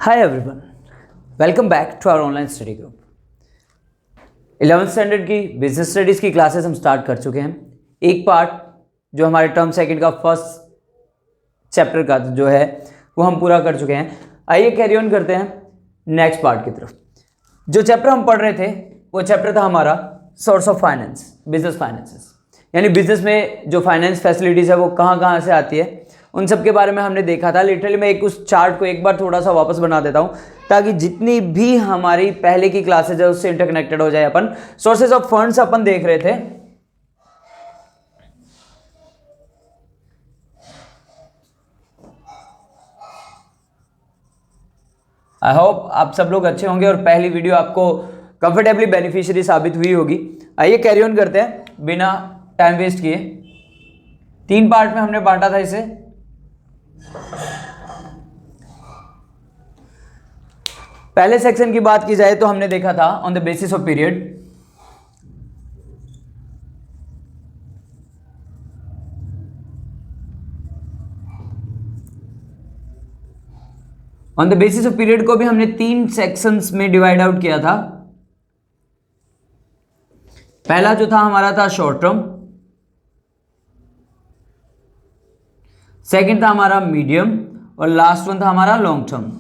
Hi everyone, welcome back to our online study group. 11th standard की business studies की classes हम start कर चुके हैं। एक पार्ट जो हमारे टर्म सेकंड का फर्स्ट चैप्टर का जो है वो हम पूरा कर चुके हैं। आइए कैरी ऑन करते हैं नेक्स्ट पार्ट की तरफ। जो चैप्टर हम पढ़ रहे थे वो चैप्टर था हमारा source of finance, business finances, यानी बिजनेस में जो फाइनेंस फैसिलिटीज़ है वो कहाँ कहाँ से आती है, उन सब के बारे में हमने देखा था। लिटरली मैं उस चार्ट को एक बार थोड़ा सा वापस बना देता हूँ ताकि जितनी भी हमारी पहले की क्लासेज है उससे इंटरकनेक्टेड हो जाए। अपन सोर्सेज ऑफ फंड्स अपन देख रहे थे। आई होप आप सब लोग अच्छे होंगे और पहली वीडियो आपको कंफर्टेबली बेनिफिशियरी साबित हुई होगी। आइए कैरी ऑन करते हैं बिना टाइम वेस्ट किए। 3 पार्ट में हमने बांटा था इसे। पहले सेक्शन की बात की जाए तो हमने देखा था on the basis of period. On the basis of period को भी हमने 3 सेक्शंस में डिवाइड आउट किया था। पहला जो था हमारा था शॉर्ट टर्म, सेकंड था हमारा मीडियम और लास्ट वन था हमारा लॉन्ग टर्म।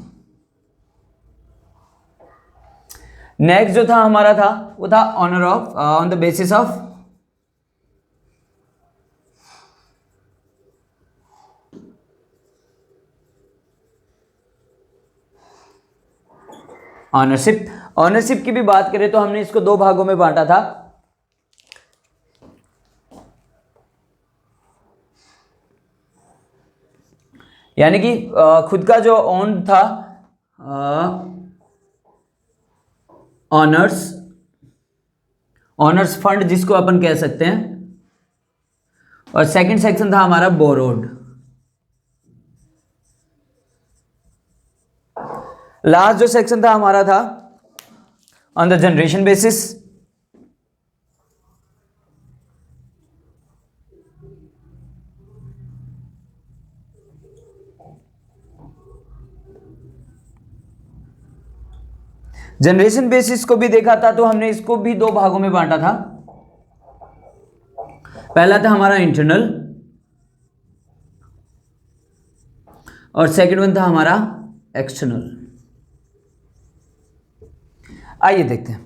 नेक्स्ट जो था हमारा था वो था owner of on the basis of ownership. Ownership की भी बात करें तो हमने इसको 2 भागों में बांटा था। यानी कि खुद का जो ओन था ऑनर्स फंड जिसको अपन कह सकते हैं, और सेकंड सेक्शन था हमारा बोरोड। लास्ट जो सेक्शन था हमारा था on the generation basis. Generation basis को भी देखा था तो हमने इसको भी 2 भागों में बांटा था। पहला था हमारा इंटरनल और सेकंड वन था हमारा एक्सटर्नल। आइए देखते हैं।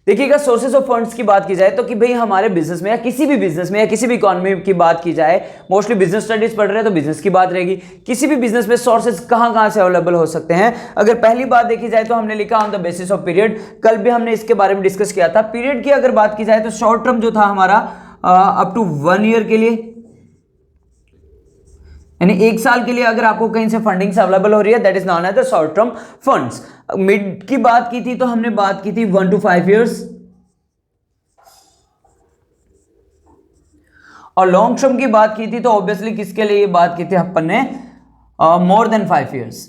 देखिएगा, सोर्सेज ऑफ फंड्स की बात की जाए तो कि भाई हमारे बिजनेस में या किसी भी बिजनेस में या किसी भी इकोनॉमी की बात की जाए, मोस्टली बिजनेस स्टडीज पढ़ रहे हैं तो बिजनेस की बात रहेगी। किसी भी बिजनेस में सोर्सेज कहां कहां से अवेलेबल हो सकते हैं। अगर पहली बात देखी जाए तो हमने लिखा on the basis of period. कल भी हमने इसके बारे में डिस्कस किया था। पीरियड की अगर बात की जाए तो शॉर्ट टर्म जो था हमारा अप टू 1 ईयर के लिए, यानी 1 साल के लिए अगर आपको कहीं से फंडिंग्स अवेलेबल हो रही है, that is known as the short term funds. Mid की बात की थी तो हमने बात की थी 1 to 5 ईयर्स, और लॉन्ग टर्म की बात की थी तो ऑब्वियसली किसके लिए ये बात की थी अपन ने, more than 5 years.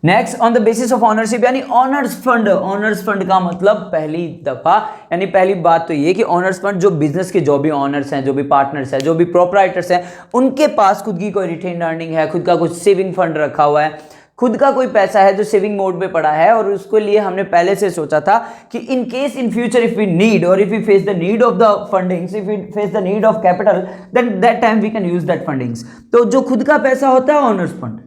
Next on the basis of ownership, यानी ऑनर्स फंड। ऑनर्स फंड का मतलब पहली दफा, यानी पहली बात तो ये कि ऑनर्स फंड जो बिजनेस के जो भी ऑनर्स हैं, जो भी पार्टनर्स हैं, जो भी प्रोप्राइटर्स हैं, उनके पास खुद की कोई रिटेन अर्निंग है, खुद का कुछ सेविंग फंड रखा हुआ है, खुद का कोई पैसा है जो सेविंग मोड पे पड़ा है, और उसके लिए हमने पहले से सोचा था कि in case in future if we need और if we face the need of the fundings, if we face the need of capital, then that time we can use that fundings. तो जो खुद का पैसा होता है ऑनर्स फंड,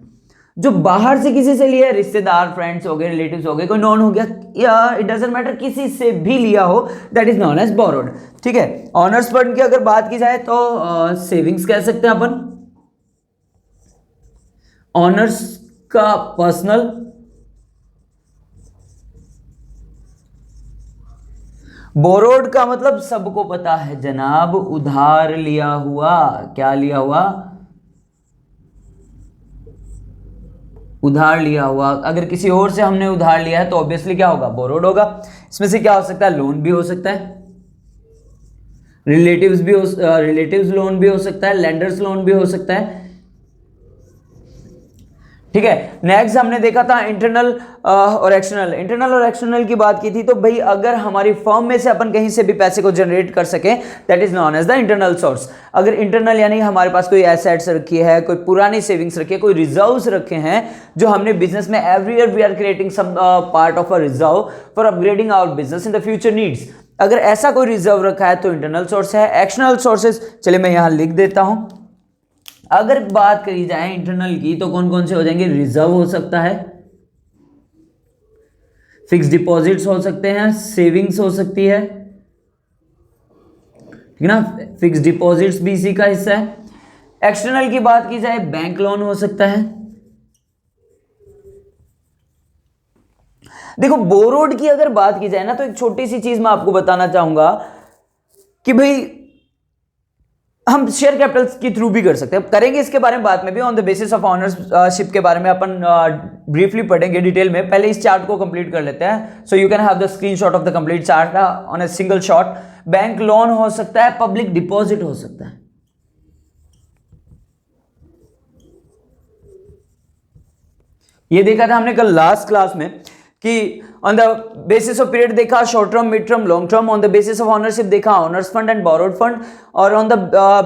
जो बाहर से किसी से लिया, रिश्तेदार, फ्रेंड्स हो गए, रिलेटिव्स हो गए, कोई नॉन हो गया, या इट डजंट मैटर किसी से भी लिया हो, that is known as borrowed. ठीक है। ऑनर्स फंड की अगर बात की जाए तो सेविंग्स कह सकते हैं अपन, ऑनर्स का पर्सनल, बोरोड का मतलब सबको पता है जनाब, उधार लिया हुआ। क्या लिया हुआ? उधार लिया हुआ। अगर किसी और से हमने उधार लिया है तो ऑब्वियसली क्या होगा? बोरोड होगा। इसमें से क्या हो सकता है? लोन भी हो सकता है, रिलेटिव्स लोन भी हो सकता है, लेंडर्स लोन भी हो सकता है। ठीक है। नेक्स्ट हमने देखा था इंटरनल और एक्सटर्नल। इंटरनल और एक्सटर्नल की बात की थी, तो भाई अगर हमारी फर्म में से अपन कहीं से भी पैसे को जनरेट कर सके, that is known as the internal source. अगर इंटरनल यानी हमारे पास कोई एसेट्स रखी है, कोई पुरानी सेविंग्स रखी है, कोई रिजर्व्स रखे हैं जो हमने बिजनेस में every year we are creating some part of a reserve for upgrading our business in the future needs. अगर ऐसा कोई रिजर्व रखा है तो इंटरनल सोर्स है। एक्सटर्नल सोर्सेज चलिए मैं यहां लिख देता हूं। अगर बात करी जाए इंटरनल की तो कौन कौन से हो जाएंगे? रिजर्व हो सकता है, फिक्स डिपॉजिट्स हो सकते हैं, सेविंग्स हो सकती है, ठीक ना, फिक्स डिपॉजिट्स भी इसी का हिस्सा है। एक्सटर्नल की बात की जाए बैंक लोन हो सकता है। देखो बोरोड की अगर बात की जाए ना, तो एक छोटी सी चीज मैं आपको बताना चाहूंगा कि भाई हम शेयर कैपिटल के थ्रू भी कर सकते हैं, करेंगे इसके बारे में बाद में भी। On the basis of ownership के बारे में अपन ब्रीफली पढ़ेंगे डिटेल में। पहले इस चार्ट को कंप्लीट कर लेते हैं। So you can have the screenshot of the complete chart on a single shot. Bank loan हो सकता है, पब्लिक डिपॉजिट हो सकता है। ये देखा था हमने कल लास्ट क्लास में कि on the basis of period देखा short term, mid term, long term. On the basis of ownership देखा owners fund and borrowed fund. और on the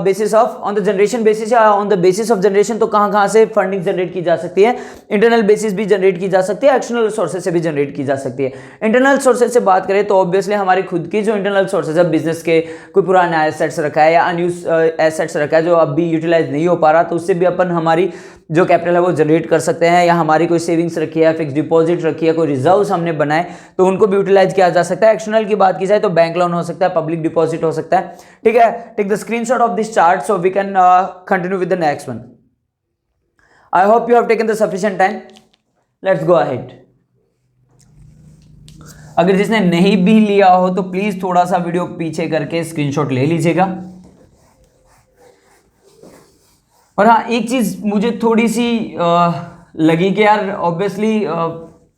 basis of on the generation basis या on the basis of generation, तो कहां से funding generate की जा सकती है? इंटरनल बेसिस भी जनरेट की जा सकती है, एक्सटर्नल सोर्सेज से भी जनरेट की जा सकती है। इंटरनल सोर्सेज से बात करें तो ऑब्वियसली हमारी खुद की जो इंटरनल सोर्सेज है, बिजनेस के कोई पुराना एसेट्स रखा है या अनयूज एसेट्स रखा है जो अभी यूटिलाइज नहीं हो पा रहा, तो उससे भी अपन हमारी जो कैपिटल है वो जनरेट कर सकते हैं। या हमारी कोई सेविंग्स रखी है, फिक्स डिपॉजिट रखी है, कोई रिजर्व्स हमने बनाए तो उनको भी यूटिलाइज किया जा सकता है। एक्सटर्नल की बात की जाए तो बैंक लोन हो सकता है, पब्लिक डिपॉजिट हो सकता है। ठीक है, take the screenshot of this chart so we can continue with the next one. I hope you have taken the sufficient time. Let's go ahead. अगर जिसने नहीं भी लिया हो तो प्लीज थोड़ा सा वीडियो पीछे करके स्क्रीनशॉट ले लीजिएगा। और हाँ, एक चीज मुझे थोड़ी सी लगी कि यार ऑब्वियसली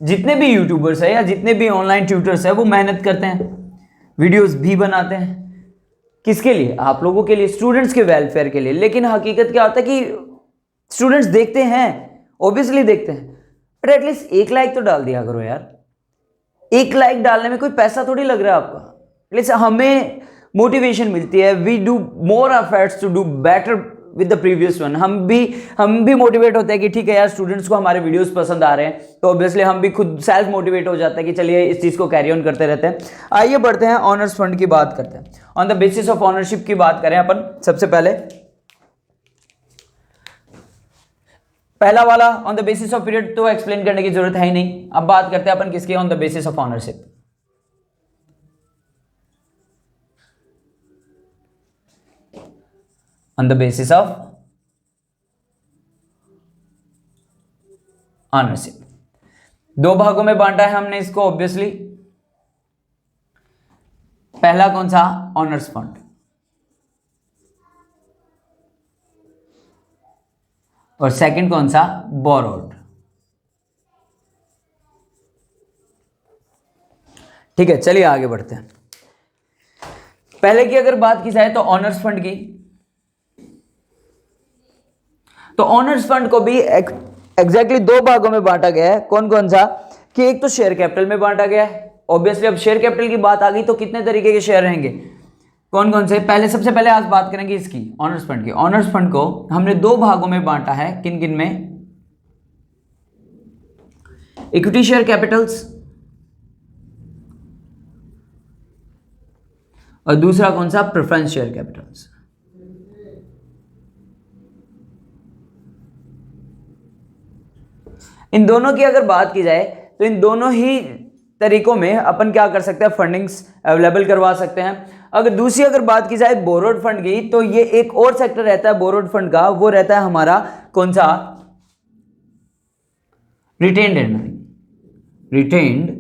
जितने भी यूट्यूबर्स है या जितने भी ऑनलाइन ट्यूटर्स है वो मेहनत करते हैं, वीडियोस भी बनाते हैं। किसके लिए? आप लोगों के लिए, स्टूडेंट्स के वेलफेयर के लिए। लेकिन हकीकत क्या होता है कि स्टूडेंट्स देखते हैं, ऑब्वियसली देखते हैं, बट एटलीस्ट एक लाइक तो डाल दिया करो यार। एक लाइक डालने में कोई पैसा थोड़ी लग रहा है आपका। एटलीस्ट हमें मोटिवेशन मिलती है, we do more efforts to do better with the previous one. हम भी मोटिवेट होते हैं कि ठीक है यार, स्टूडेंट्स को हमारे वीडियोस पसंद आ रहे हैं, तो ऑब्वियसली हम भी खुद सेल्फ मोटिवेट हो जाते हैं कि चलिए इस चीज को कैरी ऑन करते रहते हैं। आइए बढ़ते हैं, ऑनर्स फंड की बात करते हैं। On the basis of ownership की बात करें अपन, सबसे पहले पहला वाला on the basis of period तो एक्सप्लेन करने की जरूरत है ही नहीं। अब बात करते हैं अपन किसकी? On the basis of ownership. On the basis of ownership, दो भागों में बांटा है हमने इसको ऑब्वियसली। पहला कौन सा? Honours fund. और सेकंड कौन सा? बोरोड। ठीक है, चलिए आगे बढ़ते हैं। पहले की अगर बात की जाए तो ऑनर्स फंड की, तो ऑनर्स फंड को भी एग्जैक्टली दो भागों में बांटा गया है। कौन कौन सा? कि एक तो शेयर कैपिटल में बांटा गया है। ऑब्वियसली अब शेयर कैपिटल की बात आ गई तो कितने तरीके के शेयर रहेंगे, कौन कौन से? सबसे पहले आज बात करेंगे इसकी, ऑनर्स फंड की। ऑनर्स फंड को हमने दो भागों में बांटा है। किन किन में? इक्विटी शेयर कैपिटल्स और दूसरा कौन सा? Preference share Capitals. इन दोनों की अगर बात की जाए तो इन दोनों ही तरीकों में अपन क्या कर सकते हैं? फंडिंग्स अवेलेबल करवा सकते हैं। अगर दूसरी अगर बात की जाए बोरोड फंड की, तो ये एक और सेक्टर रहता है बोरोड फंड का, वो रहता है हमारा कौन सा? Retained earning. Retained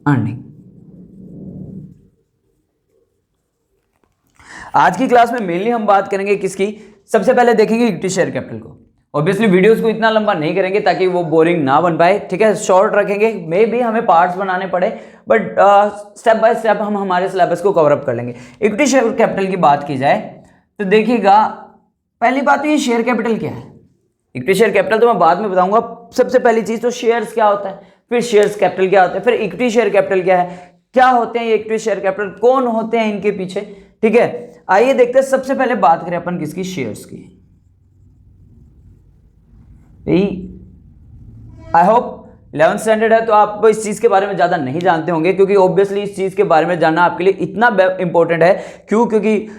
earning. आज की क्लास में मेनली हम बात करेंगे किसकी? सबसे पहले देखेंगे इक्विटी शेयर कैपिटल को। ऑब्वियसली वीडियोस को इतना लंबा नहीं करेंगे ताकि वो बोरिंग ना बन पाए, ठीक है, शॉर्ट रखेंगे। मे भी हमें पार्ट्स बनाने पड़े, बट स्टेप बाय स्टेप हम हमारे सिलेबस को कवर अप कर लेंगे। इक्विटी शेयर कैपिटल की बात की जाए तो देखिएगा, पहली बात तो ये शेयर कैपिटल क्या है? इक्विटी शेयर कैपिटल तो मैं बाद में बताऊंगा। सबसे पहली चीज तो शेयर्स क्या होता है, फिर शेयर्स कैपिटल क्या होता है, फिर इक्विटी शेयर कैपिटल क्या है, क्या होते हैं ये इक्विटी शेयर कैपिटल, कौन होते हैं इनके पीछे। ठीक है, आइए देखते हैं। सबसे पहले बात करें अपन किसकी, शेयर्स की। आई होप 11th स्टैंडर्ड है तो आप इस चीज के बारे में ज्यादा नहीं जानते होंगे, क्योंकि ऑब्वियसली इस चीज के बारे में जानना आपके लिए इतना इंपॉर्टेंट है। क्यों? क्योंकि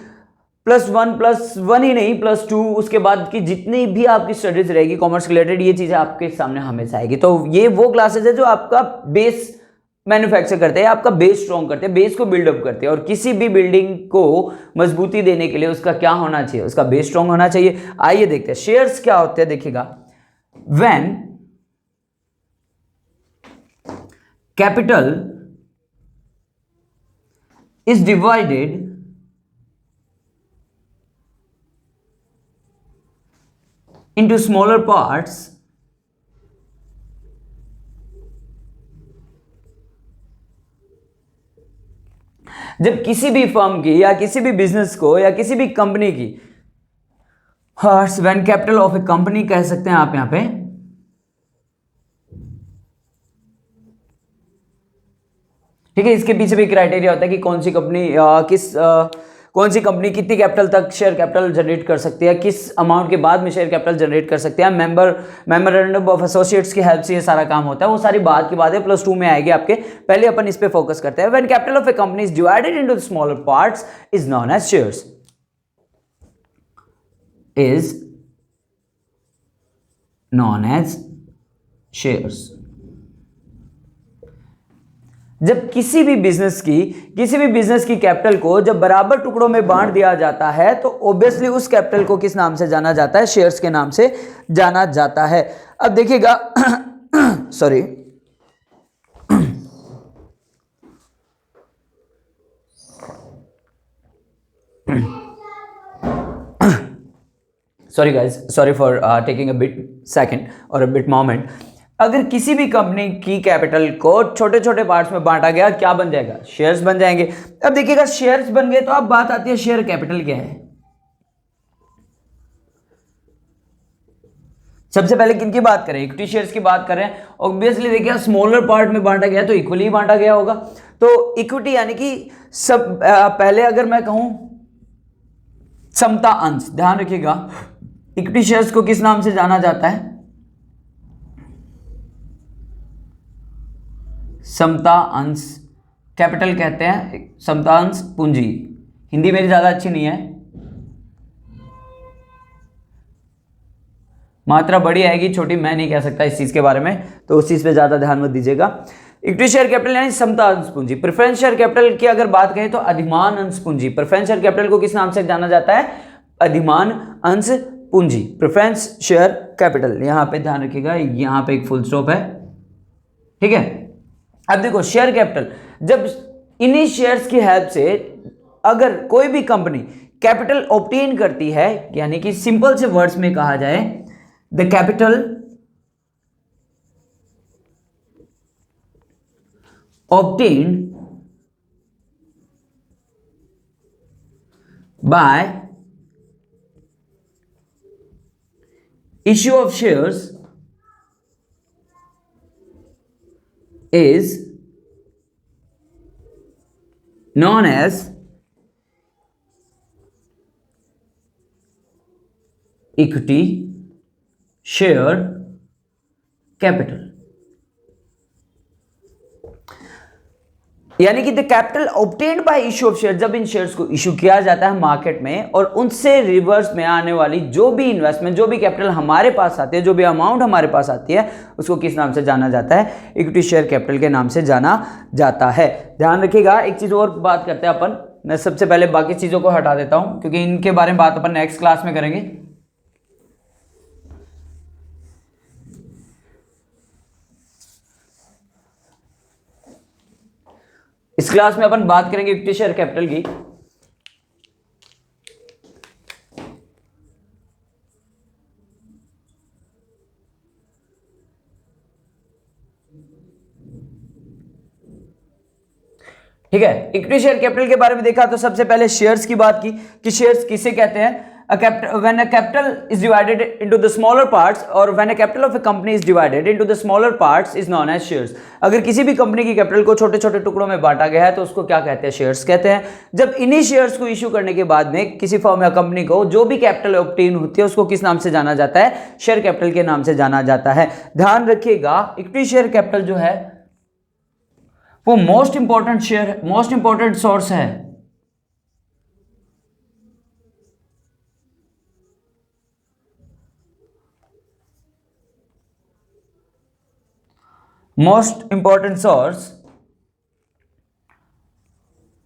+1 ही नहीं, +2 उसके बाद की जितनी भी आपकी स्टडीज रहेगी कॉमर्स रिलेटेड, ये चीजें आपके सामने हमेशा आएगी। तो ये वो क्लासेस है जो आपका बेस मैन्युफैक्चर करते हैं, आपका बेस स्ट्रॉन्ग करते हैं, बेस को बिल्डअप करते हैं। और किसी भी बिल्डिंग को मजबूती देने के लिए उसका क्या होना चाहिए, उसका बेस स्ट्रॉन्ग होना चाहिए। आइए देखते हैं शेयर्स क्या होते हैं। देखिएगा, when capital is divided into smaller parts, जब किसी भी फर्म की या किसी भी बिजनेस को या किसी भी कंपनी की, when capital of a company कह सकते हैं आप यहां पे, ठीक है। इसके पीछे भी क्राइटेरिया होता है कि कौन सी कंपनी कौन सी कंपनी कितनी कैपिटल तक शेयर कैपिटल जनरेट कर सकती है, किस अमाउंट के बाद में शेयर कैपिटल जनरेट कर सकते हैं। मेमोरेंडम ऑफ एसोसिएट्स की हेल्प से ये सारा काम होता है। वो सारी बात की बातें +2 में आएगी आपके। पहले अपन इस पे फोकस करते हैं। When capital of a company is divided into smaller parts is known as shares, is known as shares. जब किसी भी बिजनेस की कैपिटल को जब बराबर टुकड़ों में बांट दिया जाता है तो ऑब्वियसली उस कैपिटल को किस नाम से जाना जाता है, शेयर्स के नाम से जाना जाता है। अब देखिएगा sorry guys, sorry for taking a bit second और अ बिट मोमेंट। अगर किसी भी कंपनी की कैपिटल को छोटे छोटे पार्ट्स में बांटा गया, क्या बन जाएगा, शेयर्स बन जाएंगे। अब देखिएगा शेयर्स बन गए तो अब बात आती है शेयर कैपिटल क्या है। सबसे पहले किनकी बात करें, इक्विटी शेयर्स की बात करें। ऑब्वियसली देखिए स्मॉलर पार्ट में बांटा गया तो इक्वली बांटा गया होगा। तो इक्विटी यानी कि सब पहले अगर मैं कहूं समता अंश, ध्यान रखिएगा इक्विटी शेयर्स को किस नाम से जाना जाता है, समता अंश कैपिटल कहते हैं, समता अंश पूंजी। हिंदी मेरी ज्यादा अच्छी नहीं है, मात्रा बड़ी आएगी छोटी मैं नहीं कह सकता इस चीज के बारे में, तो उस चीज पे ज्यादा ध्यान मत दीजिएगा। इक्विटी शेयर कैपिटल यानी समता अंश पूंजी। प्रेफरेंस शेयर कैपिटल की अगर बात करें तो अधिमान अंश पूंजी। प्रेफरेंस शेयर कैपिटल को किस नाम से जाना जाता है, अधिमान अंश पूंजी, प्रेफरेंस शेयर कैपिटल। यहां पे ध्यान रखिएगा, यहां पे एक फुल स्टॉप है, ठीक है। अब देखो शेयर कैपिटल, जब इन्हीं शेयर्स की हेल्प से अगर कोई भी कंपनी कैपिटल ऑब्टेन करती है, यानी कि सिंपल से वर्ड्स में कहा जाए, the capital obtained by issue of shares is known as equity share capital। यानी कि the capital obtained by issue of share, जब इन शेयर्स को इश्यू किया जाता है मार्केट में और उनसे रिवर्स में आने वाली जो भी इन्वेस्टमेंट, जो भी कैपिटल हमारे पास आती है, जो भी अमाउंट हमारे पास आती है, उसको किस नाम से जाना जाता है, इक्विटी शेयर कैपिटल के नाम से जाना जाता है। ध्यान रखिएगा। एक चीज और बात करते हैं अपन, मैं सबसे पहले बाकी चीजों को हटा देता हूं क्योंकि इनके बारे में बात अपन नेक्स्ट क्लास में करेंगे। इस क्लास में अपन बात करेंगे इक्विटी शेयर कैपिटल की। ठीक है, इक्विटी शेयर कैपिटल के बारे में देखा तो सबसे पहले शेयर्स की बात की कि शेयर्स किसे कहते हैं, when a capital is divided into the smaller parts, or when a capital of a company is divided into the smaller parts is known as shares. अगर किसी भी कंपनी की कैपिटल को छोटे छोटे टुकड़ों में बांटा गया है तो उसको क्या कहते हैं? शेयर्स कहते हैं. जब इन्हीं शेयर्स को इश्यू करने के बाद में किसी फर्म या कंपनी को जो भी कैपिटल ऑब्टेन होती है उसको किस नाम से जाना जाता है? शेयर कैपिटल के नाम से जाना जाता है. ध्यान रखिएगा, इक्विटी शेयर कैपिटल जो है वो मोस्ट इंपॉर्टेंट सोर्स है most important source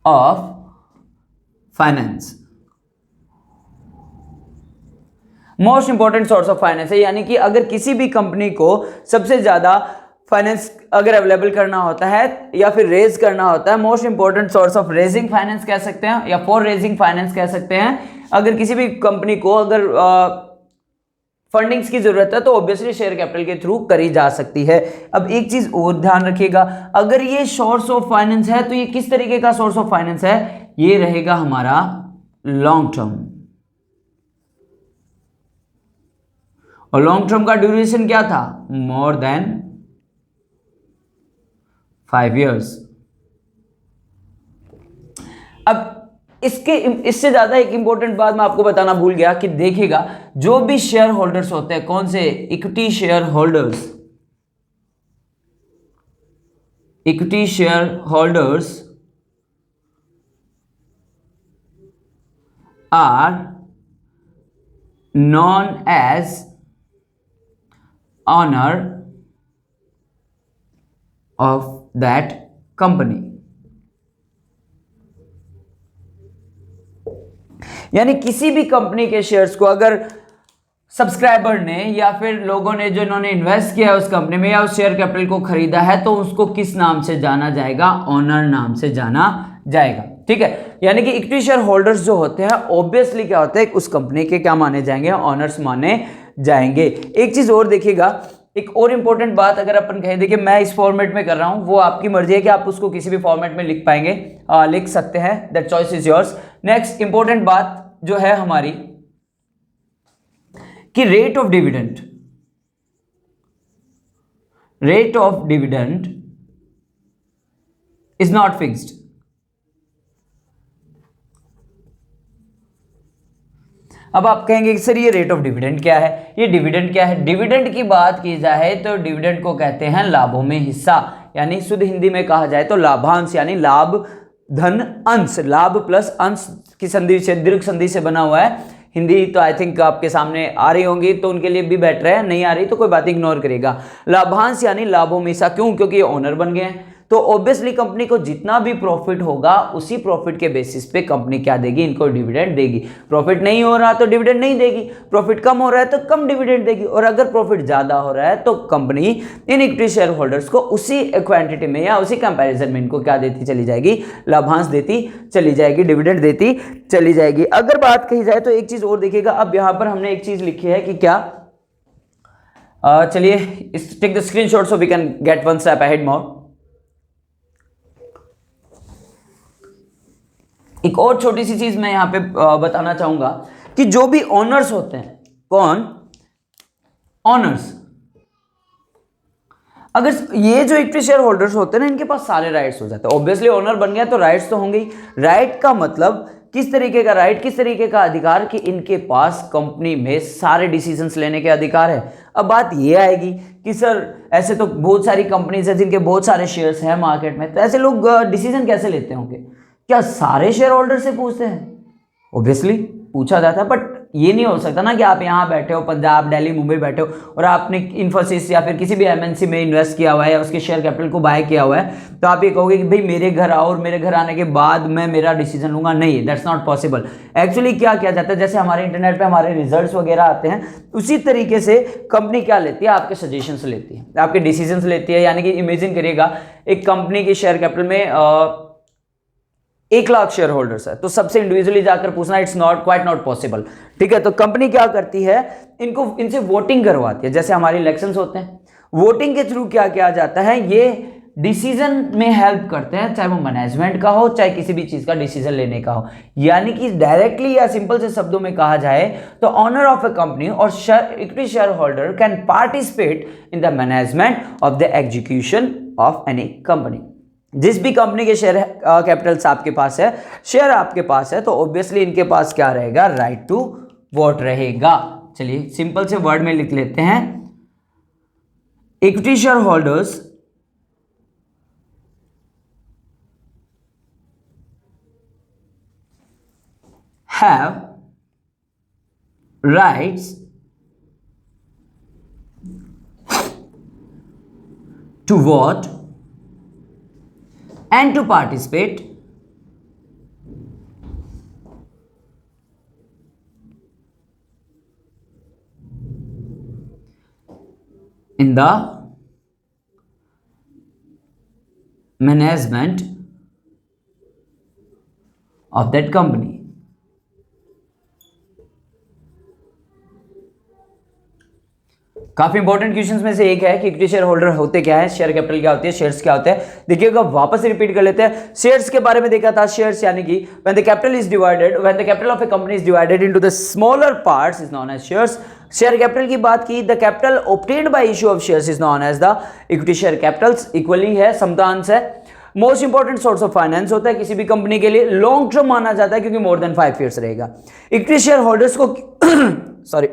of finance. Most important source of finance है, यानी कि अगर किसी भी कंपनी को सबसे ज्यादा फाइनेंस अगर अवेलेबल करना होता है या फिर रेज करना होता है, most important source of raising finance कह सकते हैं या फॉर रेजिंग फाइनेंस कह सकते हैं. अगर किसी भी कंपनी को अगर फंडिंग्स की जरूरत है तो ऑब्वियसली शेयर कैपिटल के थ्रू करी जा सकती है. अब एक चीज और ध्यान रखिएगा, अगर ये सोर्स ऑफ फाइनेंस है तो ये किस तरीके का सोर्स ऑफ फाइनेंस है? ये रहेगा हमारा लॉन्ग टर्म. और लॉन्ग टर्म का ड्यूरेशन क्या था? More than 5 years. अब इससे ज्यादा एक इंपॉर्टेंट बात मैं आपको बताना भूल गया कि देखिएगा, जो भी शेयर होल्डर्स होते हैं, कौन से? Equity share holders. Equity share holders are known as owner of that company. यानी किसी भी कंपनी के शेयर्स को अगर सब्सक्राइबर ने या फिर लोगों ने जो इन्होंने इन्वेस्ट किया है उस कंपनी में या उस शेयर कैपिटल को खरीदा है तो उसको किस नाम से जाना जाएगा? ऑनर नाम से जाना जाएगा. ठीक है, यानी कि इक्विटी शेयर होल्डर्स जो होते हैं ऑब्वियसली क्या होते हैं? उस कंपनी के क्या माने जाएंगे? ऑनर्स माने जाएंगे. एक चीज और देखिएगा, एक और इंपॉर्टेंट बात अगर अपन कहें, देखिए मैं इस फॉर्मेट में कर रहा हूं, वो आपकी मर्जी है कि आप उसको किसी भी फॉर्मेट में लिख पाएंगे, लिख सकते हैं, that choice is yours. Next important बात जो है हमारी कि rate of dividend is not fixed. अब आप कहेंगे कि सर ये रेट ऑफ डिविडेंड क्या है? ये डिविडेंड क्या है? डिविडेंड की बात की जाए तो डिविडेंड को कहते हैं लाभों में हिस्सा, यानी शुद्ध हिंदी में कहा जाए तो लाभांश, यानी लाभ धन अंश. लाभ प्लस अंश की संधि से, दीर्घ संधि से बना हुआ है. हिंदी तो आई थिंक आपके सामने आ रही होंगी तो उनके लिए भी बेटर है, नहीं आ रही तो कोई बात इग्नोर करेगा. लाभांश यानी लाभों में हिस्सा. क्यों? क्योंकि ये ओनर बन गए हैं तो ऑब्वियसली कंपनी को जितना भी प्रॉफिट होगा उसी प्रॉफिट के बेसिस पे कंपनी क्या देगी? इनको डिविडेंड देगी. प्रॉफिट नहीं हो रहा तो डिविडेंड नहीं देगी, प्रॉफिट कम हो रहा है तो कम डिविडेंड देगी, और अगर प्रॉफिट ज्यादा हो रहा है तो company in equity share holders को उसी क्वांटिटी में या उसी कंपैरिजन में इनको क्या देती चली जाएगी? लाभांश देती चली जाएगी, डिविडेंड देती चली जाएगी. अगर बात कही जाए तो एक चीज और देखिएगा, अब यहां पर हमने एक चीज लिखी है कि क्या, चलिए take the screenshot so we can get one step ahead more. एक और छोटी सी चीज मैं यहां पे बताना चाहूंगा कि जो भी ओनर्स होते हैं, कौन? ओनर्स. अगर ये जो इक्विटी शेयर होल्डर्स होते हैं ना, इनके पास सारे राइट्स हो जाते हैं. ऑब्वियसली ओनर बन गया तो राइट्स तो होंगे ही. राइट का मतलब किस तरीके का राइट, किस तरीके का अधिकार? कि इनके पास कंपनी में सारे डिसीजंस लेने के अधिकार है. अब बात ये आएगी कि सर ऐसे तो बहुत सारी कंपनीज है जिनके बहुत सारे शेयर्स हैं मार्केट में, तो ऐसे लोग डिसीजन कैसे लेते होंगे? क्या सारे शेयर होल्डर से पूछते हैं? ऑब्वियसली पूछा जाता है, बट ये नहीं हो सकता ना कि आप यहाँ बैठे हो, पंजाब, दिल्ली, मुंबई बैठे हो और आपने इन्फोसिस या फिर किसी भी एमएनसी में इन्वेस्ट किया हुआ है या उसके शेयर कैपिटल को बाय किया हुआ है, तो आप ये कहोगे कि भाई मेरे घर आओ और मेरे घर आने के बाद मैं मेरा डिसीजन लूंगा. नहीं, दैट्स नॉट पॉसिबल. एक्चुअली क्या किया जाता है, जैसे हमारे इंटरनेट पे हमारे रिजल्ट्स वगैरह आते हैं, उसी तरीके से कंपनी क्या लेती है? आपके सजेशंस लेती है, आपके डिसीजंस लेती है. यानी कि इमेजिन करिएगा एक कंपनी के शेयर कैपिटल में 1 लाख शेयर होल्डर्स है, तो सबसे इंडिविजुअली जाकर पूछना it's not quite not possible. ठीक है, तो कंपनी क्या करती है? इनसे वोटिंग करवाती है. जैसे हमारे इलेक्शंस होते हैं, वोटिंग के थ्रू क्या किया जाता है? ये डिसीजन में हेल्प करते हैं, चाहे वो मैनेजमेंट का हो चाहे किसी भी चीज का डिसीजन लेने का हो। यानी कि डायरेक्टली या सिंपल से शब्दों में कहा जाए तो ऑनर ऑफ ए कंपनी और equity share holder can participate in the management of the execution of any company. जिस भी कंपनी के शेयर कैपिटल्स आपके पास है, शेयर आपके पास है, तो ऑब्वियसली इनके पास क्या रहेगा, राइट टू वोट रहेगा। चलिए सिंपल से वर्ड में लिख लेते हैं, equity share holders have rights to vote and to participate in the management of that company। काफी इंपॉर्टेंट क्वेश्चंस में से एक है कि इक्विटी शेयर होल्डर होते क्या है, शेयर कैपिटल क्या होती है, शेयर्स क्या होते हैं। देखिएगा वापस रिपीट कर लेते हैं। शेयर्स के बारे में देखा था, शेयर्स यानी कि when the capital is divided, when the capital of a company is divided into the smaller parts is known as shares. Share capital की बात की, the capital obtained by issue of shares is known as the equity share capitals. Equally है, समतांश है। Most important source of finance होता है किसी भी कंपनी के लिए, लॉन्ग टर्म माना जाता है क्योंकि मोर देन 5 ईयर्स रहेगा। इक्विटी शेयर होल्डर्स को सॉरी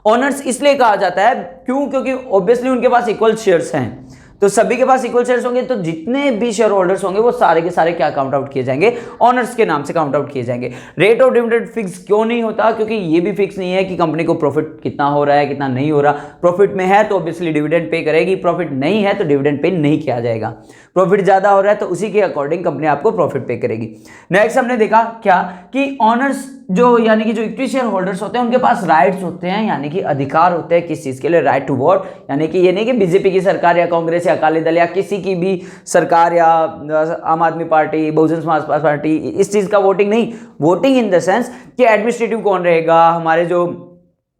ओनर्स इसलिए कहा जाता है क्यों, क्योंकि ऑब्वियसली उनके पास इक्वल शेयर्स हैं, तो सभी के पास इक्वल शेयर्स होंगे, तो जितने भी शेयर होल्डर्स होंगे वो सारे के सारे क्या काउंट आउट किए जाएंगे, ऑनर्स के नाम से काउंट आउट किए जाएंगे। रेट ऑफ डिविडेंड फिक्स क्यों नहीं होता, क्योंकि ये भी फिक्स नहीं है कि कंपनी को प्रॉफिट कितना हो रहा है कितना नहीं हो रहा। प्रॉफिट में है तो ऑब्वियसली डिविडेंड पे करेगी, प्रॉफिट नहीं है तो डिविडेंड पे नहीं किया जाएगा। प्रॉफिट ज्यादा हो रहा है तो उसी के अकॉर्डिंग कंपनी आपको प्रॉफिट पे करेगी। नेक्स्ट हमने देखा क्या कि ऑनर्स जो यानी कि जो इक्विटी शेयर होल्डर्स होते हैं उनके पास राइट्स होते हैं, यानी कि अधिकार होते हैं किस चीज के लिए, राइट टू वोट। यानी कि ये नहीं कि बीजेपी की सरकार या कांग्रेस या अकाली दल या किसी की भी सरकार या आम आदमी पार्टी, बहुजन समाज पार्टी, इस चीज का वोटिंग नहीं। वोटिंग इन द सेंस कि एडमिनिस्ट्रेटिव कौन रहेगा, हमारे जो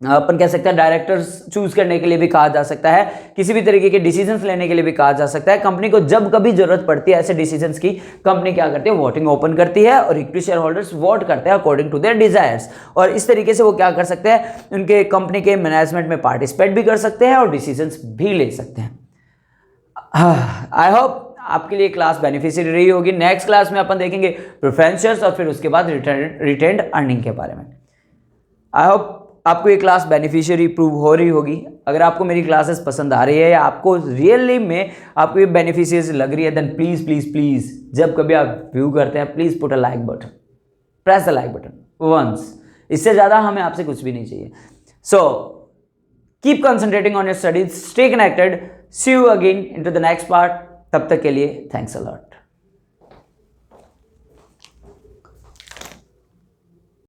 अपन कह सकते हैं डायरेक्टर्स चूज करने के लिए भी कहा जा सकता है, किसी भी तरीके के डिसीजंस लेने के लिए भी कहा जा सकता है। कंपनी को जब कभी जरूरत पड़ती है ऐसे डिसीजंस की, कंपनी क्या करती है, वोटिंग ओपन करती है और इक्विटी शेयर होल्डर्स वोट करते हैं अकॉर्डिंग टू देयर डिजायर्स। और इस तरीके से वो क्या कर सकते हैं, उनके कंपनी के मैनेजमेंट में पार्टिसिपेट भी कर सकते हैं और डिसीजंस भी ले सकते हैं। आई होप आपके लिए क्लास बेनिफिशियरी रही होगी। नेक्स्ट क्लास में अपन देखेंगे प्रेफरेंस और फिर उसके बाद रिटेन्ड अर्निंग के बारे में। आई होप आपको ये क्लास बेनिफिशियरी प्रूव हो रही होगी। अगर आपको मेरी क्लासेस पसंद आ रही है या आपको रियली में आपको ये बेनिफिशियरी लग रही है, देन प्लीज प्लीज प्लीज जब कभी आप व्यू करते हैं please put a like button, press the like button once. इससे ज्यादा हमें आपसे कुछ भी नहीं चाहिए। So keep concentrating on your studies, stay connected, see you again into the next part. तब तक के लिए थैंक्स अ लॉट।